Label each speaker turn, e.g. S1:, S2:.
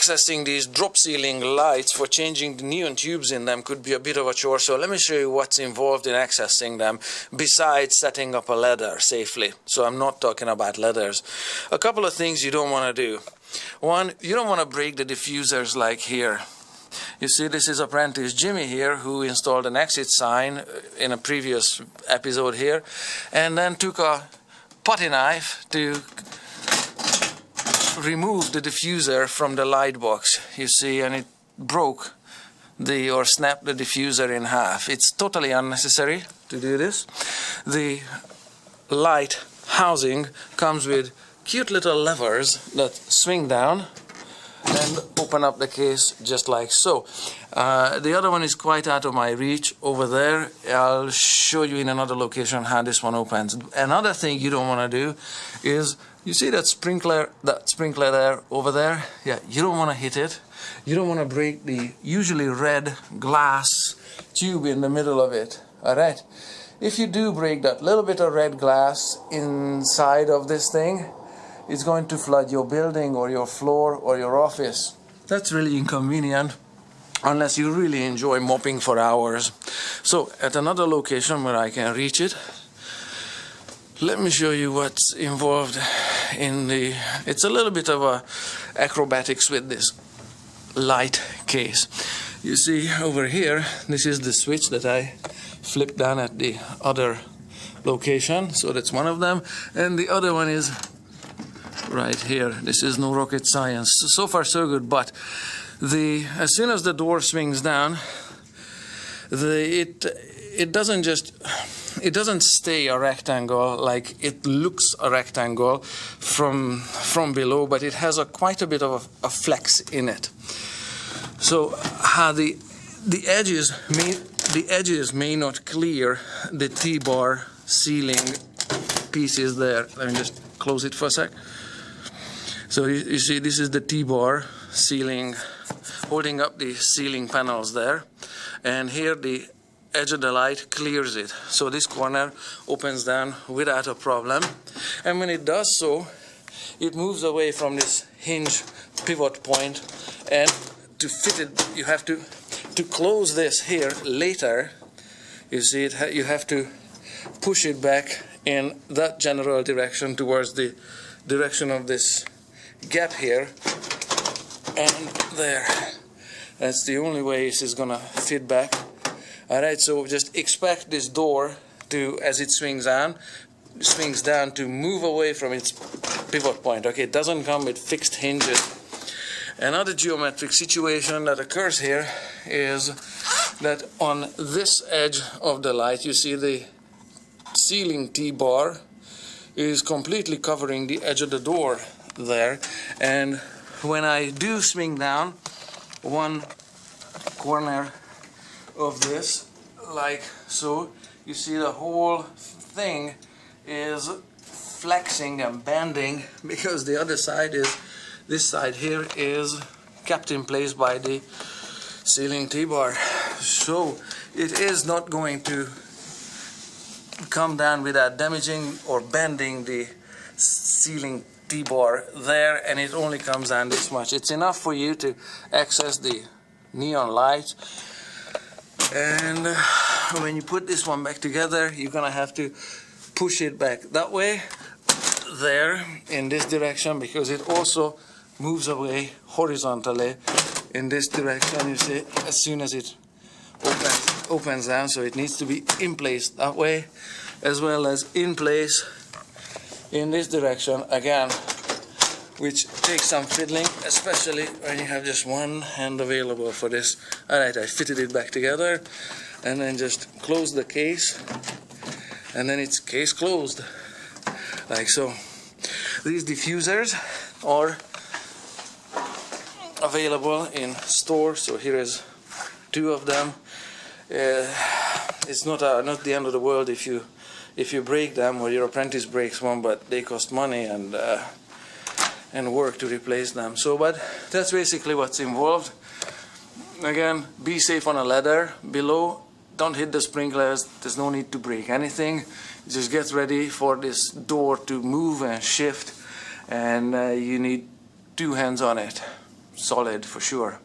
S1: accessing these drop ceiling lights for changing the neon tubes in them could be a bit of a chore. So let me show you what's involved in accessing them besides setting up a ladder safely. So I'm not talking about ladders. A couple of things you don't want to do. One, you don't want to break the diffusers like here. You see, this is apprentice Jimmy here, who installed an exit sign in a previous episode here, and then took a putty knife to remove the diffuser from the light box, you see, and it broke or snapped the diffuser in half. It's totally unnecessary to do this. The light housing comes with cute little levers that swing down and open up the case just like so. The other one is quite out of my reach over there. I'll show you in another location how this one opens. Another thing you don't want to do is, you see that sprinkler there over there? Yeah, you don't want to hit it. You don't want to break the usually red glass tube in the middle of it. Alright? If you do break that little bit of red glass inside of this thing, it's going to flood your building or your floor or your office. That's really inconvenient unless you really enjoy mopping for hours. So at another location where I can reach it, let me show you what's involved in it's a little bit of a acrobatics with this light case. You see over here, this is the switch that I flipped down at the other location, so that's one of them, and the other one is right here. This is no rocket science. So far so good, but as soon as the door swings down, it doesn't stay a rectangle like it looks a rectangle from below, but it has quite a bit of a flex in it. So how the edges may not clear the T-bar ceiling pieces there. Let me just close it for a sec. So you see, this is the T-bar ceiling holding up the ceiling panels there, and here the edge of the light clears it. So this corner opens down without a problem, and when it does so, it moves away from this hinge pivot point, and to fit it you have to close this here later. You see it, you have to push it back in that general direction towards the direction of this gap here, and there. That's the only way this is gonna fit back. Alright, so just expect this door to, as it swings down, to move away from its pivot point. Okay, it doesn't come with fixed hinges. Another geometric situation that occurs here is that on this edge of the light, you see the ceiling T-bar is completely covering the edge of the door there, and when I do swing down one corner of this like so, you see the whole thing is flexing and bending because the other side is, this side here is kept in place by the ceiling T-bar. So it is not going to come down without damaging or bending the ceiling T-bar there, and it only comes down this much. It's enough for you to access the neon light, and when you put this one back together, you're gonna have to push it back that way there in this direction, because it also moves away horizontally in this direction, you see, as soon as it opens down. So it needs to be in place that way, as well as in place in this direction again, which takes some fiddling, especially when you have just one hand available for this. Alright, I fitted it back together and then just close the case, and then it's case closed like so. These diffusers are available in stores, so here is two of them. It's not the end of the world if you break them or your apprentice breaks one, but they cost money and work to replace them. So, but that's basically what's involved. Again, be safe on a ladder below. Don't hit the sprinklers. There's no need to break anything. Just get ready for this door to move and shift, and you need two hands on it. solid for sure.